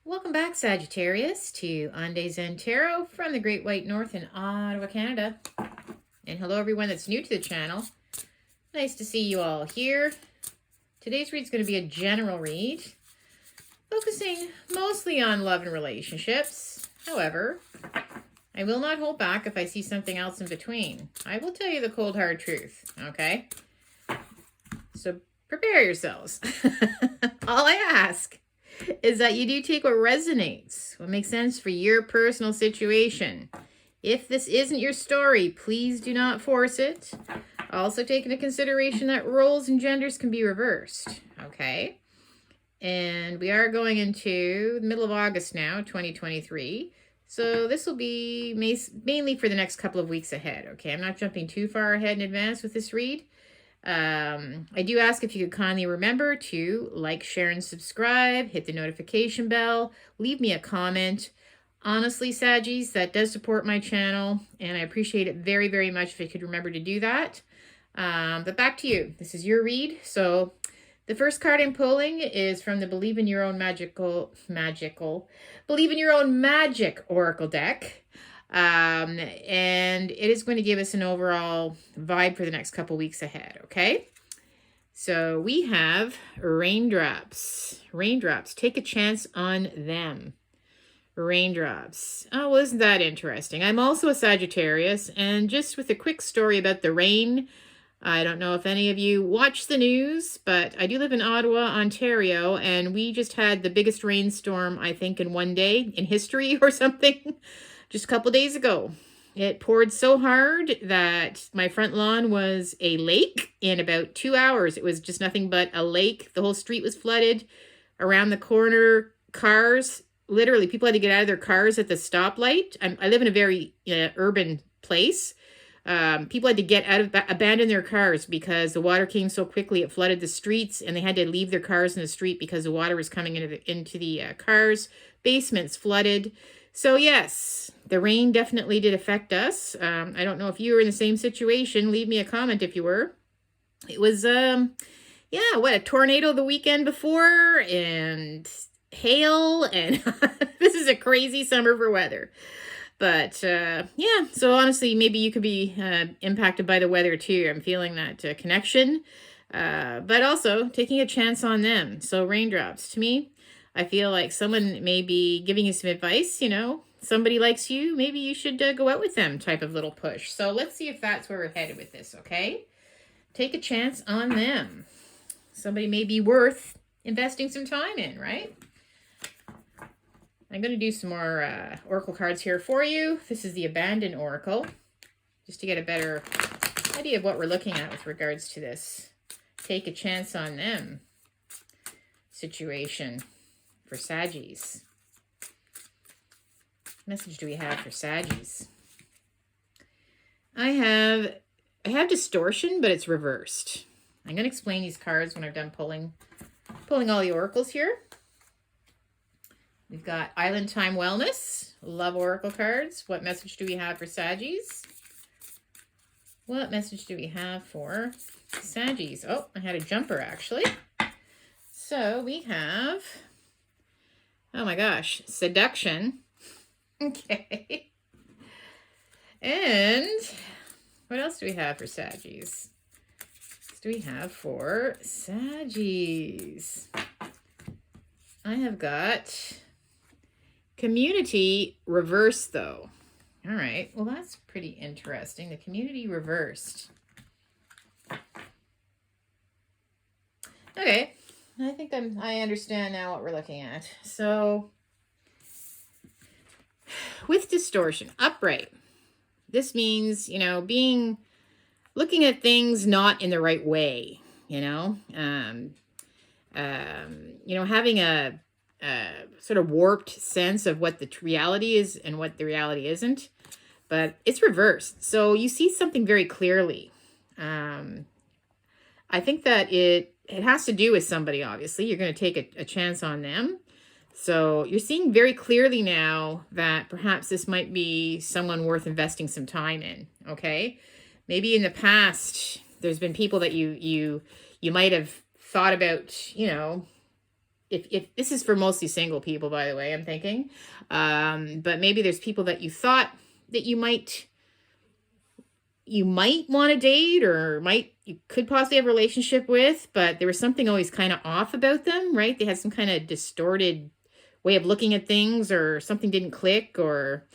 Welcome back, Sagittarius, to On Days Zen Tarot from the Great White North in Ottawa, Canada. And hello, everyone that's new to the channel. Nice to see you all here. Today's read is going to be a general read, focusing mostly on love and relationships. However, I will not hold back if I see something else in between. I will tell you the cold, hard truth, okay? So prepare yourselves. All I ask is that you do take what resonates, what makes sense for your personal situation. If this isn't your story, please do not force it. Also take into consideration that roles and genders can be reversed, okay? And we are going into the middle of August now, 2023. So this will be mainly for the next couple of weeks ahead, okay? I'm not jumping too far ahead in advance with this read. I do ask if you could kindly remember to like, share, and subscribe, hit the notification bell, leave me a comment. Honestly, Saggies, that does support my channel, and I appreciate it very, very much if you could remember to do that. But back to you. This is your read. So the first card I'm pulling is from the Believe in Your Own Believe in Your Own Magic Oracle deck. And it is going to give us an overall vibe for the next couple weeks ahead, okay? So we have raindrops. Raindrops, take a chance on them. Raindrops. Oh, well, isn't that interesting? I'm also a Sagittarius, and just with a quick story about the rain, I don't know if any of you watch the news, but I do live in Ottawa, Ontario, and we just had the biggest rainstorm, I think, in one day in history or something. Just a couple days ago. It poured so hard that my front lawn was a lake in about 2 hours. It was just nothing but a lake. The whole street was flooded. Around the corner, cars, literally people had to get out of their cars at the stoplight. I live in a very urban place. People had to abandon their cars because the water came so quickly. It flooded the streets, and they had to leave their cars in the street because the water was coming into the cars. Basements flooded. So yes, the rain definitely did affect us. I don't know if you were in the same situation. Leave me a comment if you were. It was, a tornado the weekend before, and hail, and this is a crazy summer for weather. But, so honestly, maybe you could be impacted by the weather too. I'm feeling that connection, but also taking a chance on them. So raindrops, to me, I feel like someone may be giving you some advice, somebody likes you, maybe you should go out with them type of little push. So let's see if that's where we're headed with this, okay? Take a chance on them. Somebody may be worth investing some time in, right? I'm going to do some more oracle cards here for you. This is the Abandoned Oracle, just to get a better idea of what we're looking at with regards to this take a chance on them situation for Saggies. What message do we have for Saggies? I have distortion, but it's reversed. I'm going to explain these cards when I'm done pulling all the oracles here. We've got Island Time Wellness, love oracle cards. What message do we have for Saggies? What message do we have for Saggies? Oh, I had a jumper actually. So we have, oh my gosh, seduction. Okay. And what else do we have for Saggies? What do we have for Saggies? I have got community reversed, though. All right. Well, that's pretty interesting. The community reversed. Okay. I think I understand now what we're looking at. So with distortion, upright. This means, looking at things not in the right way, having a sort of warped sense of what the reality is and what the reality isn't, but it's reversed. So you see something very clearly. I think that it has to do with somebody, obviously. You're going to take a chance on them. So you're seeing very clearly now that perhaps this might be someone worth investing some time in, okay? Maybe in the past, there's been people that you might have thought about, if this is for mostly single people, by the way, I'm thinking, but maybe there's people that you thought that you might want to date, or you could possibly have a relationship with, but there was something always kind of off about them, right? They had some kind of distorted way of looking at things, or something didn't click, or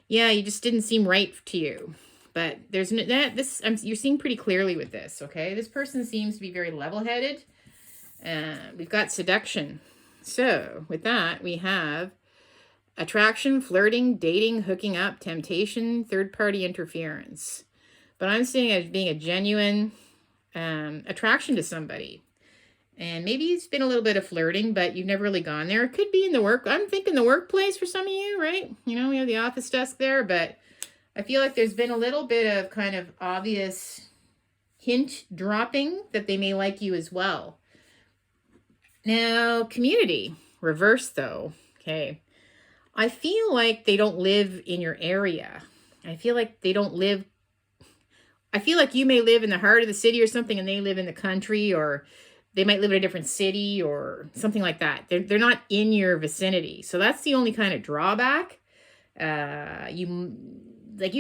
yeah, you just didn't seem right to you. But there's you're seeing pretty clearly with this, okay? This person seems to be very level-headed. We've got seduction. So with that, we have attraction, flirting, dating, hooking up, temptation, third-party interference. But I'm seeing it as being a genuine attraction to somebody. And maybe it's been a little bit of flirting, but you've never really gone there. It could be in the I'm thinking the workplace for some of you, right? You know, we have the office desk there, but I feel like there's been a little bit of kind of obvious hint dropping that they may like you as well. Now, community, reverse though, okay. I feel like they don't live in your area. I feel like you may live in the heart of the city or something, and they live in the country, or they might live in a different city or something like that. They're not in your vicinity. So that's the only kind of drawback. You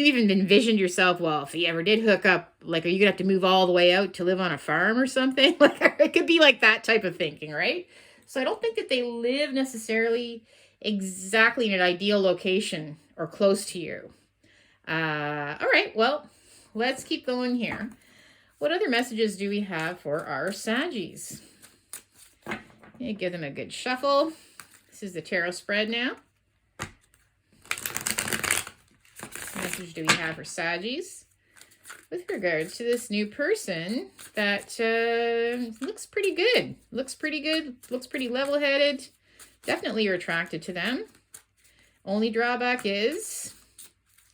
even envisioned yourself, well, if you ever did hook up, like, are you gonna have to move all the way out to live on a farm or something? Like, it could be like that type of thinking, right? So I don't think that they live necessarily exactly in an ideal location or close to you. All right, well, let's keep going here. What other messages do we have for our Saggies? Give them a good shuffle. This is the tarot spread now. What message do we have for Saggies with regards to this new person that looks pretty good? Looks pretty level-headed. Definitely you're attracted to them. Only drawback is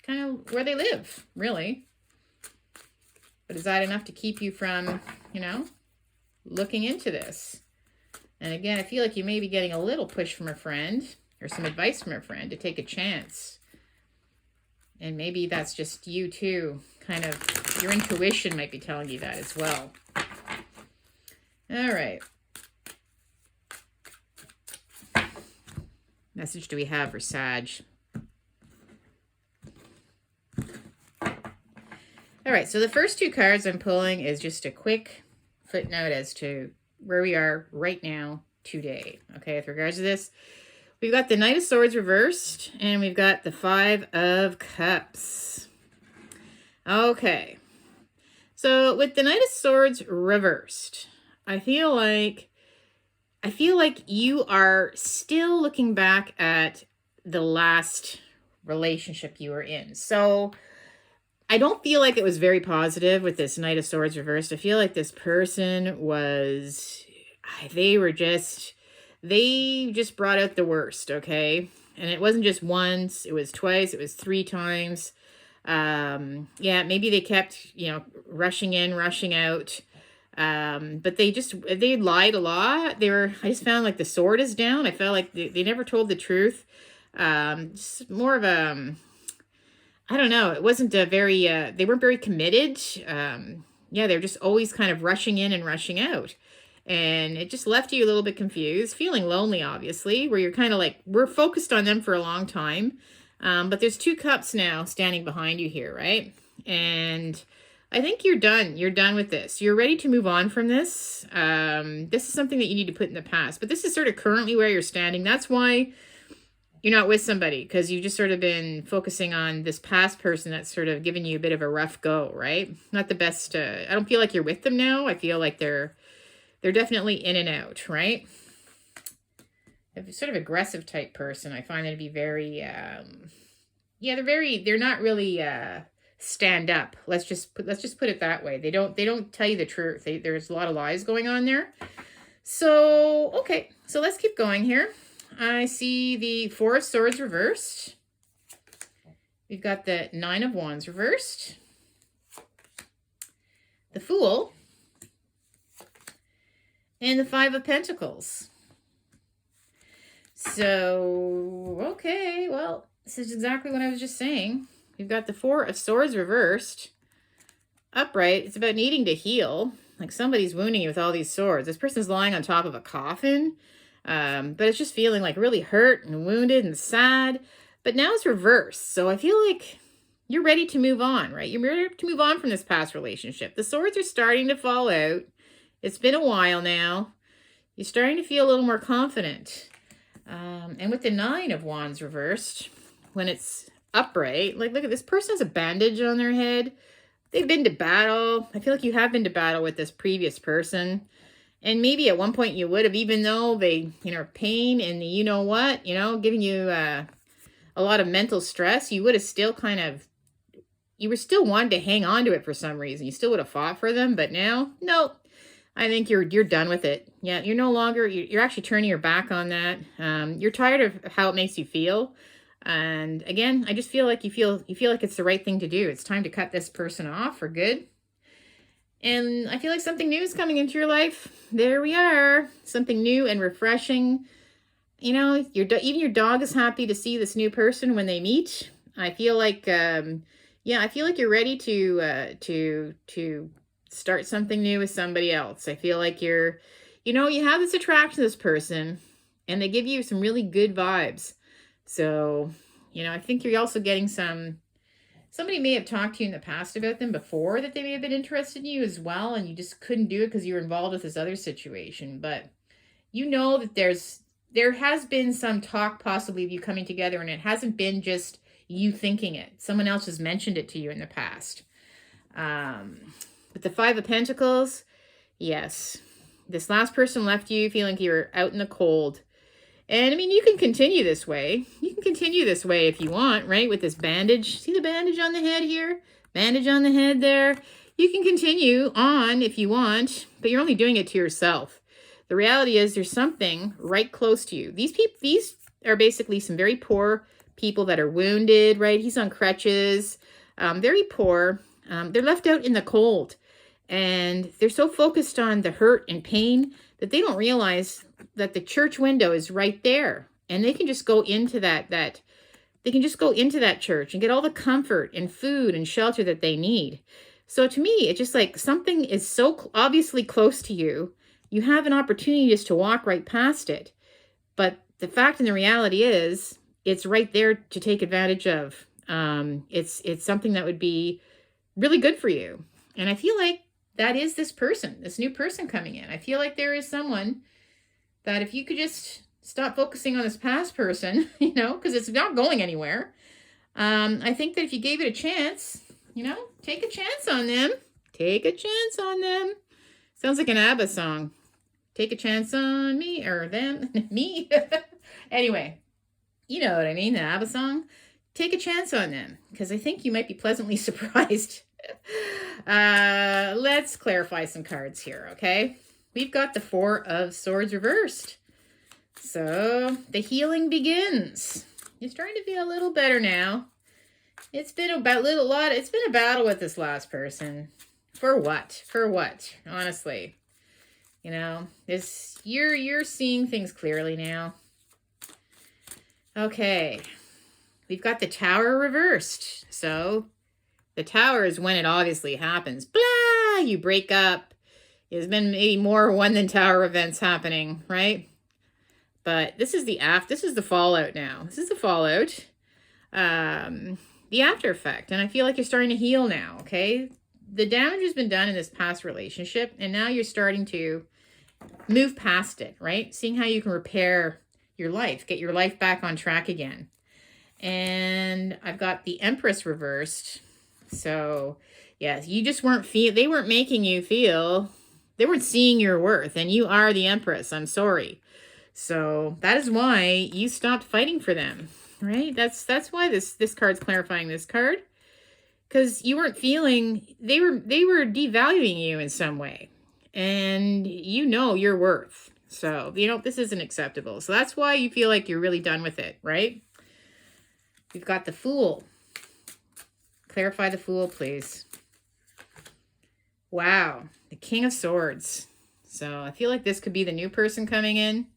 kind of where they live, really. But is that enough to keep you from, looking into this? And again, I feel like you may be getting a little push from a friend or some advice from a friend to take a chance. And maybe that's just you too. Kind of, your intuition might be telling you that as well. All right. Message do we have for Sag? All right, so the first two cards I'm pulling is just a quick footnote as to where we are right now today. Okay, with regards to this, we've got the Knight of Swords reversed, and we've got the Five of Cups. Okay, so with the Knight of Swords reversed, I feel like you are still looking back at the last relationship you were in. So I don't feel like it was very positive with this Knight of Swords reversed. I feel like this person they just brought out the worst, okay? And it wasn't just once, it was twice, it was 3 times. Yeah, maybe they kept, rushing in, rushing out. But they lied a lot. I just found like the sword is down. I felt like they never told the truth. Just more of a, I don't know. It wasn't they weren't very committed. Yeah, they're just always kind of rushing in and rushing out. And it just left you a little bit confused, feeling lonely, obviously, where you're kind of like, we're focused on them for a long time. But there's 2 cups now standing behind you here, right? And I think you're done. You're done with this. You're ready to move on from this. This is something that you need to put in the past. But this is sort of currently where you're standing. That's why you're not with somebody, because you've just sort of been focusing on this past person that's sort of given you a bit of a rough go, right? Not the best. I don't feel like you're with them now. I feel like they're definitely in and out, right? A sort of aggressive type person. I find them to be very, they're not really stand up. Let's just put it that way. They don't tell you the truth. There's a lot of lies going on there. So, okay. So let's keep going here. I see the 4 of Swords reversed. We've got the 9 of Wands reversed. The Fool. And the 5 of Pentacles. So, okay, well, this is exactly what I was just saying. We've got the 4 of Swords reversed. Upright, it's about needing to heal. Like somebody's wounding you with all these swords. This person's lying on top of a coffin. But it's just feeling like really hurt and wounded and sad. But now it's reversed. So I feel like you're ready to move on, right? You're ready to move on from this past relationship. The swords are starting to fall out. It's been a while now. You're starting to feel a little more confident. And with the 9 of Wands reversed, when it's upright, like look at this person has a bandage on their head. They've been to battle. I feel like you have been to battle with this previous person. And maybe at one point you would have, even though they, pain and you know what, giving you a lot of mental stress, you would have still you were still wanting to hang on to it for some reason. You still would have fought for them, but now, no. I think you're done with it. Yeah, you're no longer, you're actually turning your back on that. You're tired of how it makes you feel. And again, I just feel like you feel like it's the right thing to do. It's time to cut this person off for good. And I feel like something new is coming into your life. There we are. Something new and refreshing. Even your dog is happy to see this new person when they meet. I feel like, I feel like you're ready to start something new with somebody else. I feel like you have this attraction to this person and they give you some really good vibes. So, I think you're also getting somebody may have talked to you in the past about them before, that they may have been interested in you as well, and you just couldn't do it because you were involved with this other situation. But that there has been some talk possibly of you coming together, and it hasn't been just you thinking it. Someone else has mentioned it to you in the past. With the 5 of Pentacles, yes, this last person left you feeling like you were out in the cold. And I mean, you can continue this way. You can continue this way if you want, right? With this bandage. See the bandage on the head here? Bandage on the head there. You can continue on if you want, but you're only doing it to yourself. The reality is there's something right close to you. These are basically some very poor people that are wounded, right? He's on crutches, very poor. They're left out in the cold, and they're so focused on the hurt and pain that they don't realize that the church window is right there, and they can just go into that church and get all the comfort and food and shelter that they need. So to me, it's just like something is so obviously close to you. You have an opportunity just to walk right past it. But the fact and the reality is it's right there to take advantage of. It's something that would be really good for you. And I feel like that is this new person coming in. I feel like there is someone that if you could just stop focusing on this past person, because it's not going anywhere. I think that if you gave it a chance, take a chance on them. Take a chance on them. Sounds like an ABBA song. Take a chance on me, or them, me. Anyway, you know what I mean, the ABBA song. Take a chance on them, because I think you might be pleasantly surprised. Let's clarify some cards here, okay? We've got the 4 of Swords reversed. So the healing begins. You're starting to feel a little better now. It's been a battle with this last person. For what? Honestly. You're seeing things clearly now. Okay. We've got the Tower reversed. So the Tower is when it obviously happens. Blah! You break up. There's been maybe more one than Tower events happening, right? But this is the fallout now. This is the fallout. The after effect. And I feel like you're starting to heal now, okay? The damage has been done in this past relationship, and now you're starting to move past it, right? Seeing how you can repair your life, get your life back on track again. And I've got the Empress reversed. So, yes, you just they weren't making you feel, they weren't seeing your worth, and you are the Empress. I'm sorry. So that is why you stopped fighting for them, right? That's why this card's clarifying this card, because you weren't feeling, they were devaluing you in some way, and your worth. So, this isn't acceptable. So that's why you feel like you're really done with it, right? We've got the Fool. Clarify the Fool, please. Wow. The King of Swords. So I feel like this could be the new person coming in.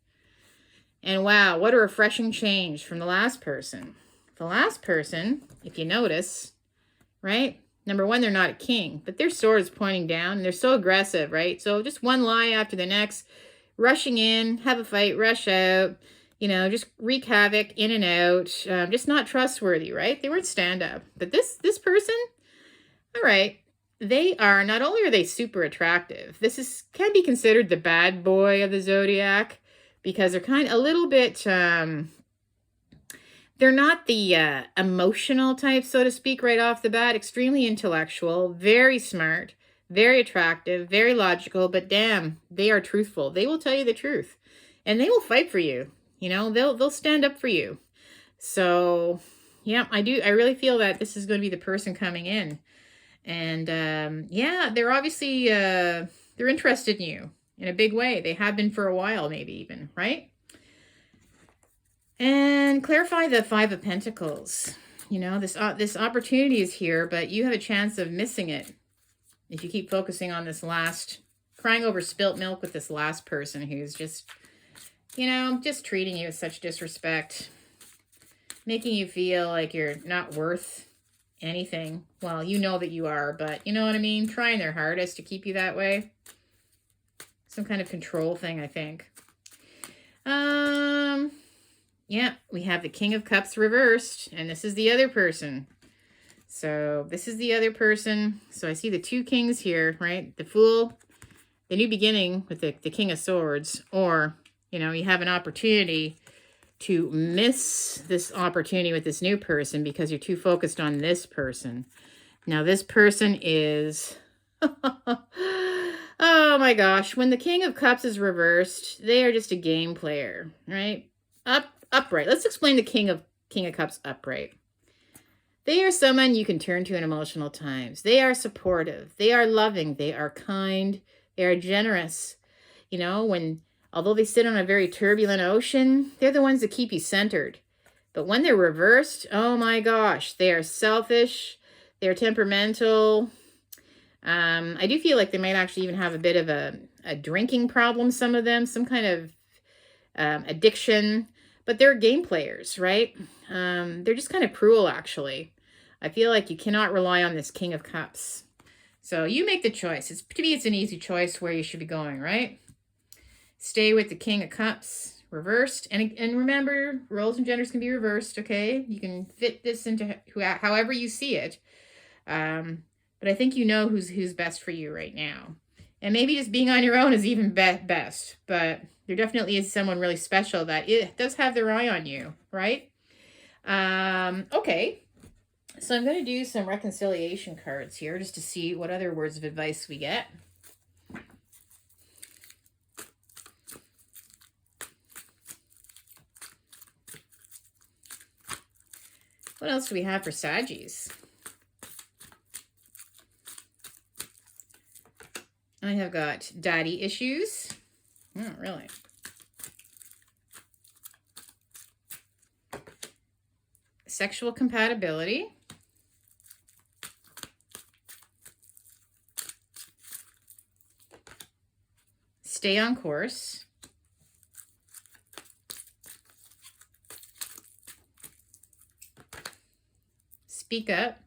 And wow, what a refreshing change from the last person. The last person, if you notice, right? Number one, they're not a king, but their sword is pointing down, and they're so aggressive, right? So just one lie after the next, rushing in, have a fight, rush out, you know, just wreak havoc in and out, just not trustworthy, right? They weren't stand-up. But this person, all right, they are, not only are they super attractive, can be considered the bad boy of the zodiac, because they're kind of a little bit, they're not the emotional type, so to speak, right off the bat. Extremely intellectual, very smart, very attractive, very logical, but damn, they are truthful. They will tell you the truth, and they will fight for you. You know, they'll stand up for you. So, yeah, I really feel that this is going to be the person coming in. And yeah, they're obviously they're interested in you in a big way. They have been for a while, maybe even, right? And clarify the Five of Pentacles. You know, this opportunity is here, but you have a chance of missing it if you keep focusing on this crying over spilt milk with this last person who's just, you know, just treating you with such disrespect, making you feel like you're not worth anything. Well, you know that you are, but you know what I mean? Trying their hardest to keep you that way. Some kind of control thing, I think. Yeah, we have the King of Cups reversed, and this is the other person. So this is the other person. So I see the two kings here, right? The Fool, the new beginning with the King of Swords, or, you know, you have an opportunity to miss this opportunity with this new person because you're too focused on this person. Now, this person is... oh my gosh. When the King of Cups is reversed, they are just a game player, right? Upright. Let's explain the King of Cups upright. They are someone you can turn to in emotional times. They are supportive. They are loving. They are kind. They are generous. You know, although they sit on a very turbulent ocean, they're the ones that keep you centered. But when they're reversed, oh my gosh, they are selfish. They're temperamental. I do feel like they might actually even have a bit of a drinking problem, some of them, some kind of addiction. But they're game players, right? They're just kind of cruel, actually. I feel like you cannot rely on this King of Cups. So you make the choice. To me, it's an easy choice where you should be going, right? Stay with the King of Cups reversed. And remember, roles and genders can be reversed, okay? You can fit this into however you see it. But I think you know who's best for you right now. And maybe just being on your own is even best. But there definitely is someone really special that it does have their eye on you, right? Okay. So I'm going to do some reconciliation cards here just to see what other words of advice we get. What else do we have for Saggies? I have got daddy issues. Oh, really? Sexual compatibility. Stay on course. Speak up.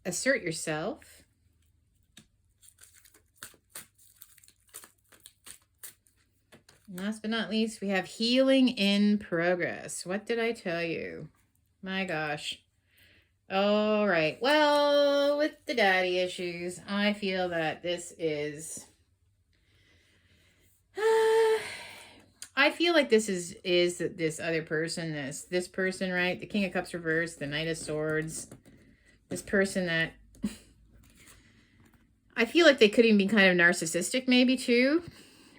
Assert yourself. And last but not least, we have healing in progress. What did I tell you? My gosh. All right. Well, with the daddy issues, I feel that this is... I feel like this is this other person, this person, right? The King of Cups reversed, the Knight of Swords. This person that... I feel like they could even be kind of narcissistic maybe too,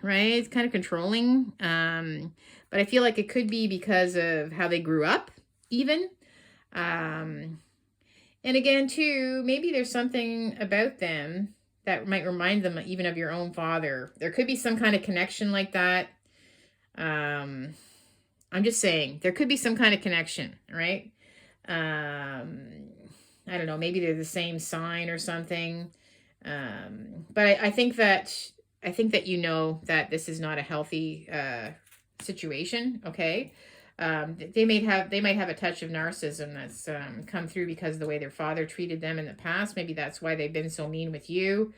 right? It's kind of controlling. But I feel like it could be because of how they grew up even. And again, too, maybe there's something about them that might remind them even of your own father. There could be some kind of connection like that. I'm just saying, there could be some kind of connection, right? I don't know, maybe they're the same sign or something. But I think that you know that this is not a healthy situation, okay? They might have a touch of narcissism that's come through because of the way their father treated them in the past. Maybe that's why they've been so mean with you.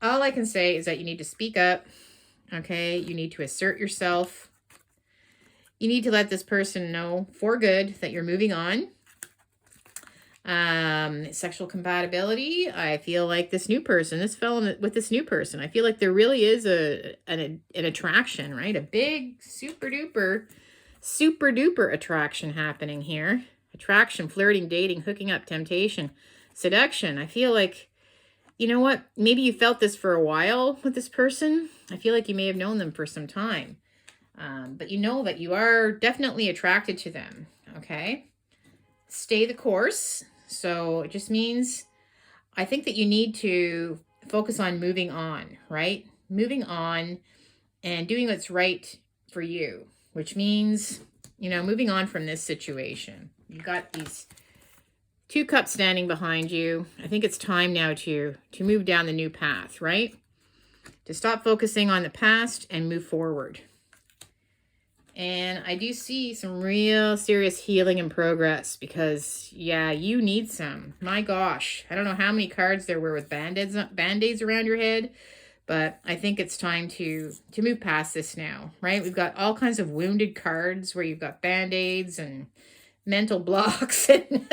All I can say is that you need to speak up, okay? You need to assert yourself. You need to let this person know for good that you're moving on. Sexual compatibility. I feel like this new person, this fellow with this new person, I feel like there really is an attraction, right? A big super duper attraction happening here. Attraction, flirting, dating, hooking up, temptation, seduction. I feel like, you know what? Maybe you felt this for a while with this person. I feel like you may have known them for some time. But you know that you are definitely attracted to them, okay? Stay the course. So it just means, I think that you need to focus on moving on, right? Moving on and doing what's right for you, which means, you know, moving on from this situation. You got these 2 cups standing behind you. I think it's time now to move down the new path, right? To stop focusing on the past and move forward. And I do see some real serious healing and progress because, yeah, you need some. My gosh, I don't know how many cards there were with band-aids around your head, but I think it's time to move past this now, right? We've got all kinds of wounded cards where you've got band-aids and mental blocks, and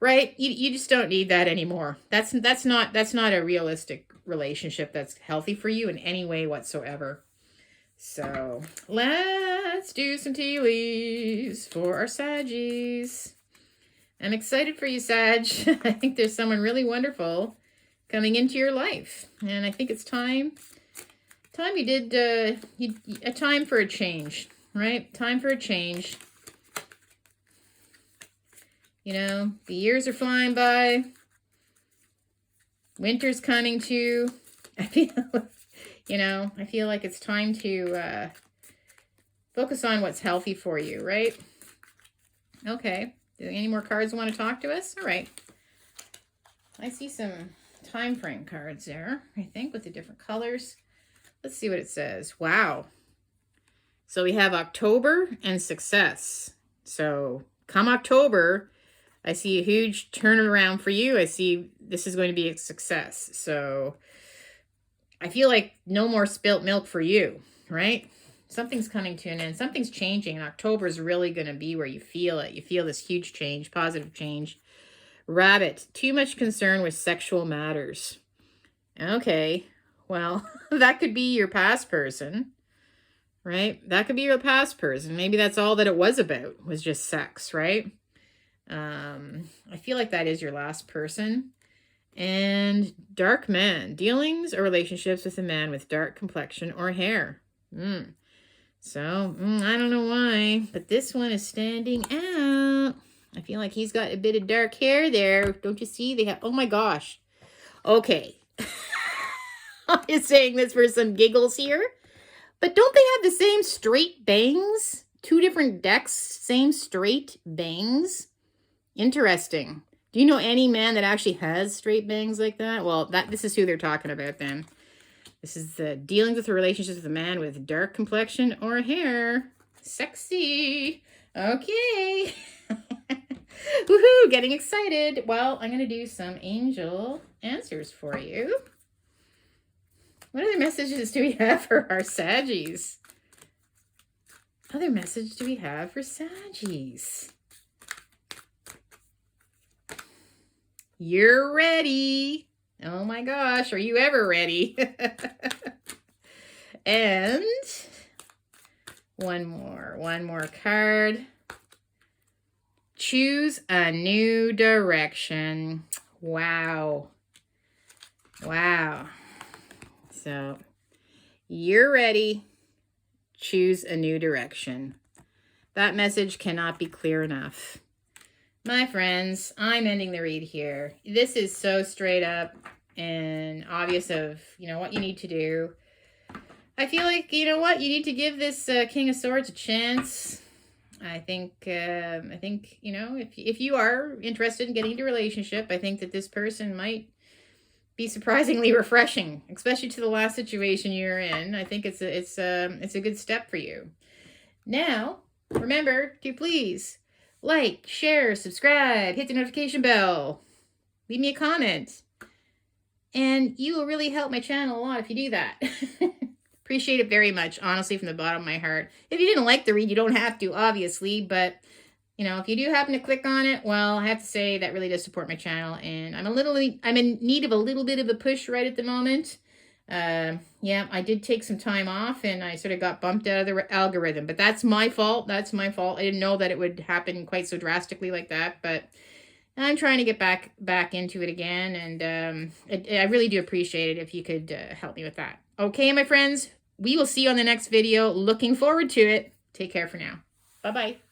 right? You just don't need that anymore. That's not a realistic relationship that's healthy for you in any way whatsoever. So let's do some tea leaves for our Saggies. I'm excited for you, Sag. I think there's someone really wonderful coming into your life. And I think it's time you did a time for a change, right? Time for a change. You know, the years are flying by. Winter's coming too. I feel like it's time to focus on what's healthy for you, right? Okay. Any more cards want to talk to us? All right. I see some time frame cards there, I think, with the different colors. Let's see what it says. Wow. So we have October and success. So come October, I see a huge turnaround for you. I see this is going to be a success. So I feel like no more spilt milk for you, right? Something's coming to an end. Something's changing. And October is really going to be where you feel it. You feel this huge change, positive change. Rabbit, too much concern with sexual matters. Okay, well, that could be your past person, right? That could be your past person. Maybe that's all that it was about, was just sex, right? I feel like that is your last person. And dark man, dealings or relationships with a man with dark complexion or hair. So, I don't know why, but this one is standing out. I feel like he's got a bit of dark hair there. Don't you see? They have, oh my gosh. Okay. I'm just saying this for some giggles here. But don't they have the same straight bangs? 2 different decks, same straight bangs. Interesting. Do you know any man that actually has straight bangs like that? Well, this is who they're talking about then. This is the dealings with a relationship with a man with dark complexion or hair. Sexy. Okay. Woohoo, getting excited. Well, I'm going to do some angel answers for you. What other messages do we have for our Saggies? Other message do we have for Saggies? You're ready. Oh my gosh, are you ever ready? And one more card. Choose a new direction. Wow. Wow. So, you're ready. Choose a new direction. That message cannot be clear enough. My friends, I'm ending the read here. This is so straight up and obvious of, what you need to do. I feel like, you need to give this King of Swords a chance. I think, if you are interested in getting into a relationship, I think that this person might be surprisingly refreshing, especially to the last situation you're in. I think it's a good step for you. Now, remember to please like, share, subscribe, hit the notification bell, leave me a comment, and you will really help my channel a lot if you do that. Appreciate it very much, honestly, from the bottom of my heart. If you didn't like the read, you don't have to, obviously, but you know, if you do happen to click on it, well, I have to say that really does support my channel, and I'm in need of a little bit of a push right at the moment. Yeah, I did take some time off, and I sort of got bumped out of the algorithm, but that's my fault. That's my fault. I didn't know that it would happen quite so drastically like that, but I'm trying to get back into it again, and I really do appreciate it if you could help me with that. Okay, my friends, we will see you on the next video. Looking forward to it. Take care for now. Bye-bye.